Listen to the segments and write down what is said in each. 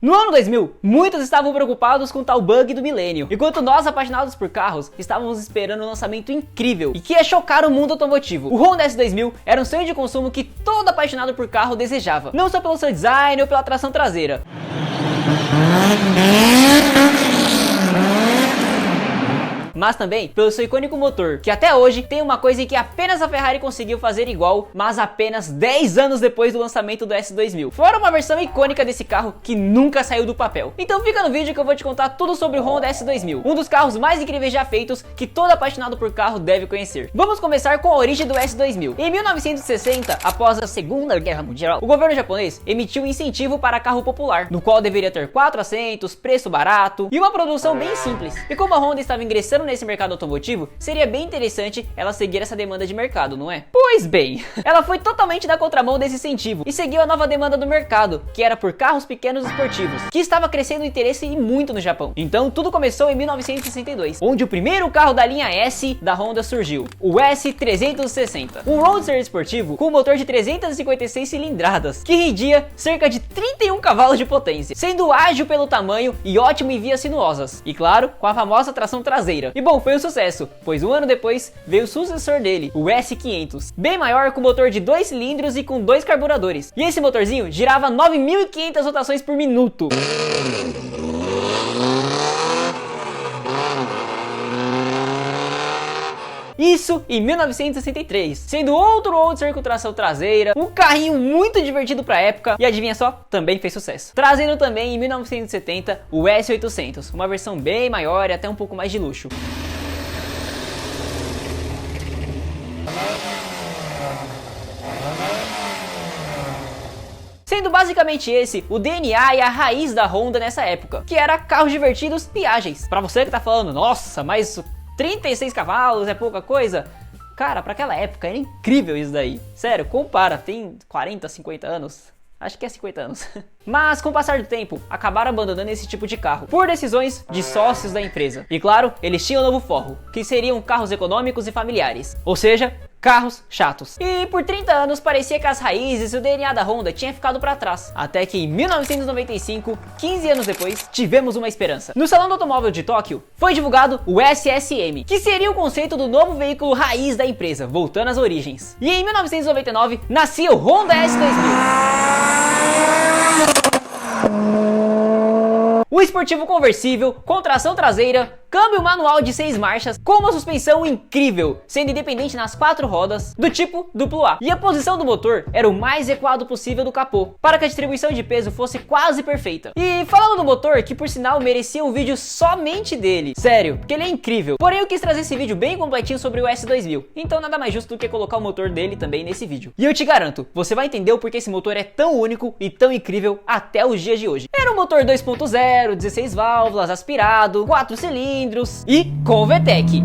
No ano 2000, muitos estavam preocupados com tal bug do milênio, enquanto nós, apaixonados por carros, estávamos esperando um lançamento incrível e que ia chocar o mundo automotivo. O Honda S2000 era um sonho de consumo que todo apaixonado por carro desejava, não só pelo seu design ou pela tração traseira, mas também pelo seu icônico motor, que até hoje tem uma coisa em que apenas a Ferrari conseguiu fazer igual, mas apenas 10 anos depois do lançamento do S2000. Fora uma versão icônica desse carro que nunca saiu do papel. Então fica no vídeo que eu vou te contar tudo sobre o Honda S2000, um dos carros mais incríveis já feitos que todo apaixonado por carro deve conhecer. Vamos começar com a origem do S2000. Em 1960, após a Segunda Guerra Mundial, o governo japonês emitiu um incentivo para carro popular, no qual deveria ter 4 assentos, preço barato e uma produção bem simples. E como a Honda estava ingressando nesse mercado automotivo, seria bem interessante ela seguir essa demanda de mercado, não é? Pois bem, ela foi totalmente na contramão desse incentivo e seguiu a nova demanda do mercado, que era por carros pequenos esportivos, que estava crescendo o interesse e muito no Japão. Então tudo começou em 1962, onde o primeiro carro da linha S da Honda surgiu, o S360, um roadster esportivo com um motor de 356 cilindradas, que rendia cerca de 31 cavalos de potência, sendo ágil pelo tamanho e ótimo em vias sinuosas, e claro, com a famosa tração traseira. E bom, foi um sucesso, pois um ano depois veio o sucessor dele, o S500, bem maior, com motor de 2 cilindros e com 2 carburadores. E esse motorzinho girava 9.500 rotações por minuto. Isso em 1963, sendo outro roadster com tração traseira, um carrinho muito divertido pra época e adivinha só, também fez sucesso. Trazendo também em 1970 o S800, uma versão bem maior e até um pouco mais de luxo. Sendo basicamente esse o DNA e a raiz da Honda nessa época, que era carros divertidos e ágeis. Pra você que tá falando, nossa, mas 36 cavalos é pouca coisa? Cara, pra aquela época era incrível isso daí. Sério, compara, tem 40, 50 anos? Acho que é 50 anos. Mas com o passar do tempo, acabaram abandonando esse tipo de carro, por decisões de sócios da empresa. E claro, eles tinham o novo forro, que seriam carros econômicos e familiares. Ou seja, carros chatos. E por 30 anos parecia que as raízes e o DNA da Honda tinha ficado para trás. Até que em 1995, 15 anos depois, tivemos uma esperança. No Salão do Automóvel de Tóquio, foi divulgado o SSM, que seria o conceito do novo veículo raiz da empresa, voltando às origens. E em 1999, nascia o Honda S2000. O esportivo conversível, com tração traseira, câmbio manual de 6 marchas, com uma suspensão incrível, sendo independente nas 4 rodas, do tipo duplo A. E a posição do motor era o mais recuado possível do capô, para que a distribuição de peso fosse quase perfeita. E falando do motor, que por sinal merecia um vídeo somente dele, sério, porque ele é incrível. Porém eu quis trazer esse vídeo bem completinho sobre o S2000, então nada mais justo do que colocar o motor dele também nesse vídeo. E eu te garanto, você vai entender o porquê esse motor é tão único e tão incrível até os dias de hoje. Era um motor 2.0, 16 válvulas, aspirado, 4 cilindros e com VTEC.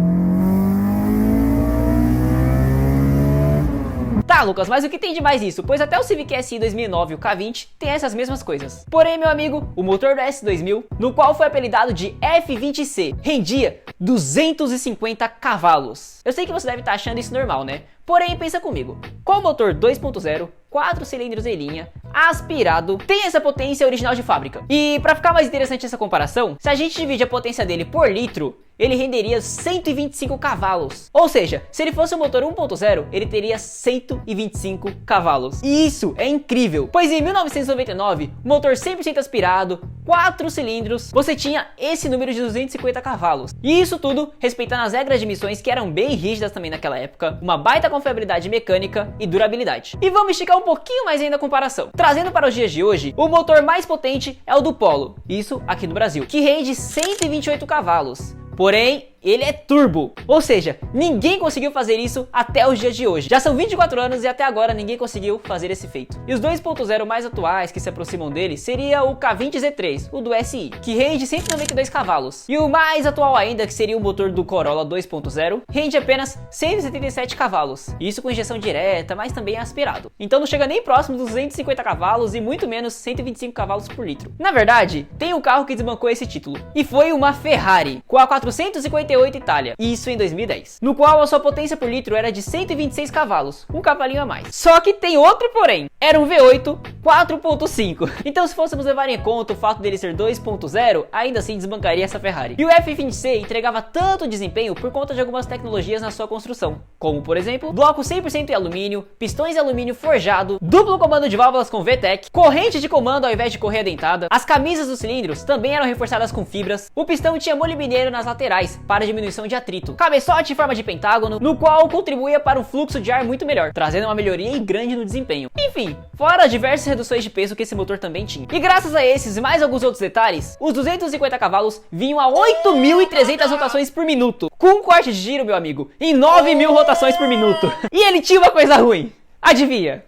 Tá, Lucas, mas o que tem de mais isso? Pois até o Civic SI 2009 e o K20 tem essas mesmas coisas. Porém, meu amigo, o motor do S2000, no qual foi apelidado de F20C, rendia 250 cavalos. Eu sei que você deve estar achando isso normal, né? Porém, pensa comigo, qual motor 2.0, 4 cilindros em linha, aspirado, tem essa potência original de fábrica? E para ficar mais interessante essa comparação, se a gente divide a potência dele por litro, ele renderia 125 cavalos. Ou seja, se ele fosse um motor 1.0, ele teria 125 cavalos. E isso é incrível, pois em 1999, motor 100% aspirado, 4 cilindros, você tinha esse número de 250 cavalos. E isso tudo respeitando as regras de emissões, que eram bem rígidas também naquela época, uma baita confiabilidade mecânica e durabilidade. E vamos esticar um pouquinho mais ainda a comparação. Trazendo para os dias de hoje, o motor mais potente é o do Polo, isso aqui no Brasil, que rende 128 cavalos. Porém, ele é turbo, ou seja, ninguém conseguiu fazer isso até os dias de hoje. Já são 24 anos e até agora ninguém conseguiu fazer esse feito. E os 2.0 mais atuais que se aproximam dele seria o K20 Z3, o do SI, que rende 192 cavalos. E o mais atual ainda, que seria o motor do Corolla 2.0, rende apenas 177 cavalos. Isso com injeção direta, mas também aspirado. Então não chega nem próximo dos 250 cavalos e muito menos 125 cavalos por litro. Na verdade, tem um carro que desbancou esse título, e foi uma Ferrari, com a 458 98 Itália, isso em 2010, no qual a sua potência por litro era de 126 cavalos, um cavalinho a mais. Só que tem outro porém, era um V8 4.5, então se fôssemos levar em conta o fato dele ser 2.0, ainda assim desbancaria essa Ferrari. E o F20C entregava tanto desempenho por conta de algumas tecnologias na sua construção, como por exemplo, bloco 100% em alumínio, pistões de alumínio forjado, duplo comando de válvulas com VTEC, corrente de comando ao invés de correia dentada, as camisas dos cilindros também eram reforçadas com fibras, o pistão tinha molibdeiro nas laterais para diminuição de atrito, cabeçote em forma de pentágono, no qual contribuía para um fluxo de ar muito melhor, trazendo uma melhoria grande no desempenho. Enfim, fora diversas reduções de peso que esse motor também tinha. E graças a esses e mais alguns outros detalhes, os 250 cavalos vinham a 8.300 rotações por minuto, com um corte de giro, meu amigo, em 9.000 rotações por minuto. E ele tinha uma coisa ruim. Adivinha?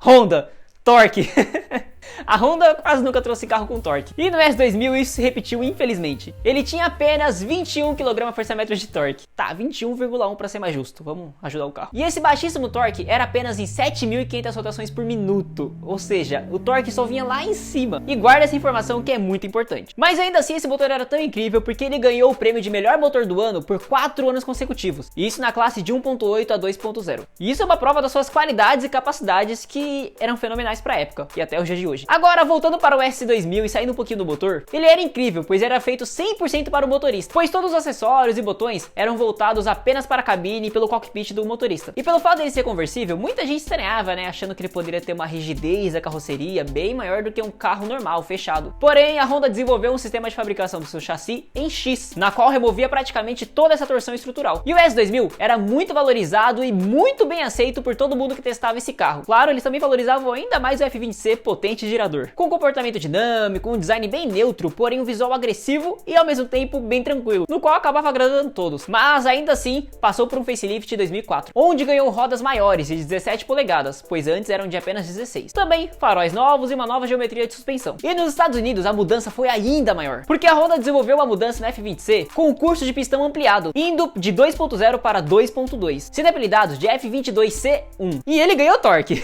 Honda, torque. A Honda quase nunca trouxe carro com torque. E no S2000 isso se repetiu infelizmente. Ele tinha apenas 21 kgfm de torque. Tá, 21,1 para ser mais justo. Vamos ajudar o carro. E esse baixíssimo torque era apenas em 7.500 rotações por minuto. Ou seja, o torque só vinha lá em cima. E guarda essa informação que é muito importante. Mas ainda assim esse motor era tão incrível porque ele ganhou o prêmio de melhor motor do ano por 4 anos consecutivos. E isso na classe de 1.8 a 2.0. E isso é uma prova das suas qualidades e capacidades que eram fenomenais pra época. E até os dias de hoje. Agora, voltando para o S2000 e saindo um pouquinho do motor, ele era incrível, pois era feito 100% para o motorista, pois todos os acessórios e botões eram voltados apenas para a cabine e pelo cockpit do motorista. E pelo fato dele ser conversível, muita gente estranhava, né, achando que ele poderia ter uma rigidez da carroceria bem maior do que um carro normal, fechado. Porém, a Honda desenvolveu um sistema de fabricação do seu chassi em X, na qual removia praticamente toda essa torção estrutural. E o S2000 era muito valorizado e muito bem aceito por todo mundo que testava esse carro. Claro, eles também valorizavam ainda mais o F20C potente girador, com comportamento dinâmico, um design bem neutro, porém um visual agressivo e ao mesmo tempo bem tranquilo, no qual acabava agradando todos, mas ainda assim passou por um facelift em 2004, onde ganhou rodas maiores de 17 polegadas, pois antes eram de apenas 16. Também faróis novos e uma nova geometria de suspensão. E nos Estados Unidos a mudança foi ainda maior, porque a Honda desenvolveu uma mudança na F20C com o curso de pistão ampliado, indo de 2.0 para 2.2, sendo apelidados de F22C1. E ele ganhou torque,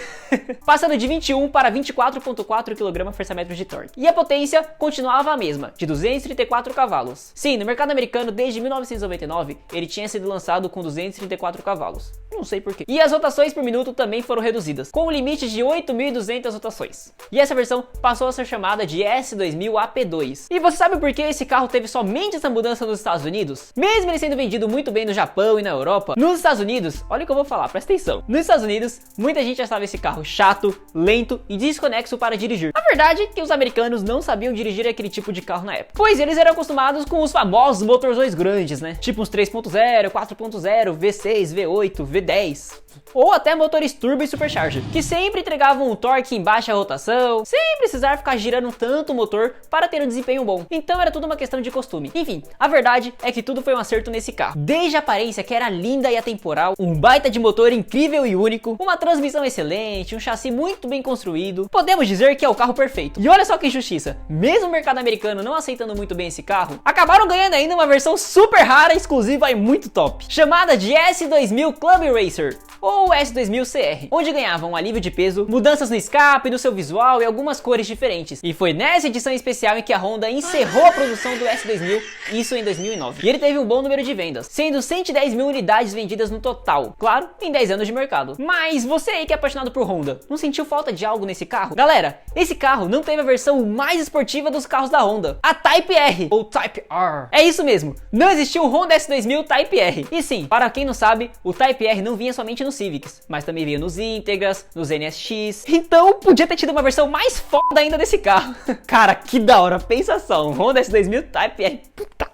passando de 21 para 24.4 kgfm de torque. E a potência continuava a mesma, de 234 cavalos. Sim, no mercado americano, desde 1999, ele tinha sido lançado com 234 cavalos. Não sei porquê. E as rotações por minuto também foram reduzidas, com um limite de 8.200 rotações. E essa versão passou a ser chamada de S2000 AP2. E você sabe por que esse carro teve somente essa mudança nos Estados Unidos? Mesmo ele sendo vendido muito bem no Japão e na Europa, nos Estados Unidos, olha o que eu vou falar, presta atenção. Nos Estados Unidos, muita gente achava esse carro chato, lento e desconexo para dirigir. A verdade é que os americanos não sabiam dirigir aquele tipo de carro na época, pois eles eram acostumados com os famosos motorzões grandes, né? Tipo uns 3.0, 4.0, V6, V8, V10... ou até motores turbo e supercharger, que sempre entregavam um torque em baixa rotação, sem precisar ficar girando tanto o motor para ter um desempenho bom. Então era tudo uma questão de costume. Enfim, a verdade é que tudo foi um acerto nesse carro. Desde a aparência, que era linda e atemporal, um baita de motor incrível e único, uma transmissão excelente, um chassi muito bem construído, podemos dizer que é o carro perfeito. E olha só que injustiça, mesmo o mercado americano não aceitando muito bem esse carro, acabaram ganhando ainda uma versão super rara, exclusiva e muito top, chamada de S2000 Club Racer, ou S2000 CR, onde ganhavam um alívio de peso, mudanças no escape, no seu visual e algumas cores diferentes. E foi nessa edição especial em que a Honda encerrou a produção do S2000, isso em 2009. E ele teve um bom número de vendas, sendo 110 mil unidades vendidas no total, claro, em 10 anos de mercado. Mas você aí que é apaixonado por Honda, não sentiu falta de algo nesse carro? Galera, esse carro não teve a versão mais esportiva dos carros da Honda, a Type R, ou Type R. É isso mesmo, não existiu o Honda S2000 Type R. E sim, para quem não sabe, o Type R não vinha somente no Civics, mas também veio nos Integras, nos NSX, então podia ter tido uma versão mais foda ainda desse carro. Cara, que da hora, pensa só, um Honda S2000 Type R, puta.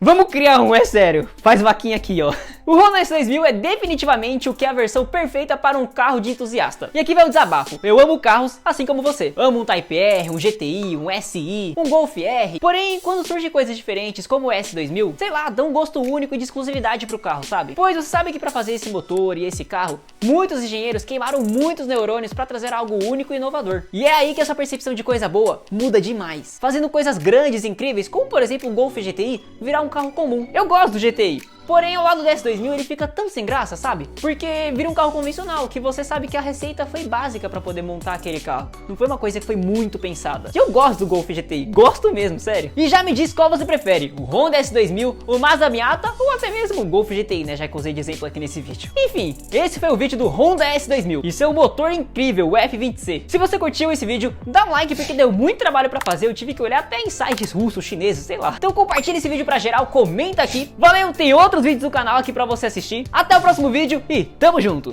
Vamos criar um, é sério, faz vaquinha aqui ó. O Honda S2000 é definitivamente o que é a versão perfeita para um carro de entusiasta. E aqui vai o desabafo, eu amo carros assim como você. Amo um Type R, um GTI, um SI, um Golf R. Porém, quando surgem coisas diferentes como o S2000, sei lá, dá um gosto único e de exclusividade pro carro, sabe? Pois você sabe que para fazer esse motor e esse carro, muitos engenheiros queimaram muitos neurônios para trazer algo único e inovador. E é aí que essa percepção de coisa boa muda demais, fazendo coisas grandes e incríveis, como por exemplo um Golf GTI virar um carro comum. Eu gosto do GTI, Porém, ao lado do S2000 ele fica tão sem graça, sabe? Porque vira um carro convencional, que você sabe que a receita foi básica pra poder montar aquele carro. Não foi uma coisa que foi muito pensada. E eu gosto do Golf GTI, gosto mesmo, sério. E já me diz qual você prefere, o Honda S2000, o Mazda Miata ou até mesmo o Golf GTI, né? Já que eu usei de exemplo aqui nesse vídeo. Enfim, esse foi o vídeo do Honda S2000 e seu motor incrível, o F20C. Se você curtiu esse vídeo, dá um like porque deu muito trabalho pra fazer, eu tive que olhar até em sites russos, chineses, sei lá. Então compartilha esse vídeo pra geral, comenta aqui. Valeu, tem outros vídeos do canal aqui pra você assistir. Até o próximo vídeo e tamo junto!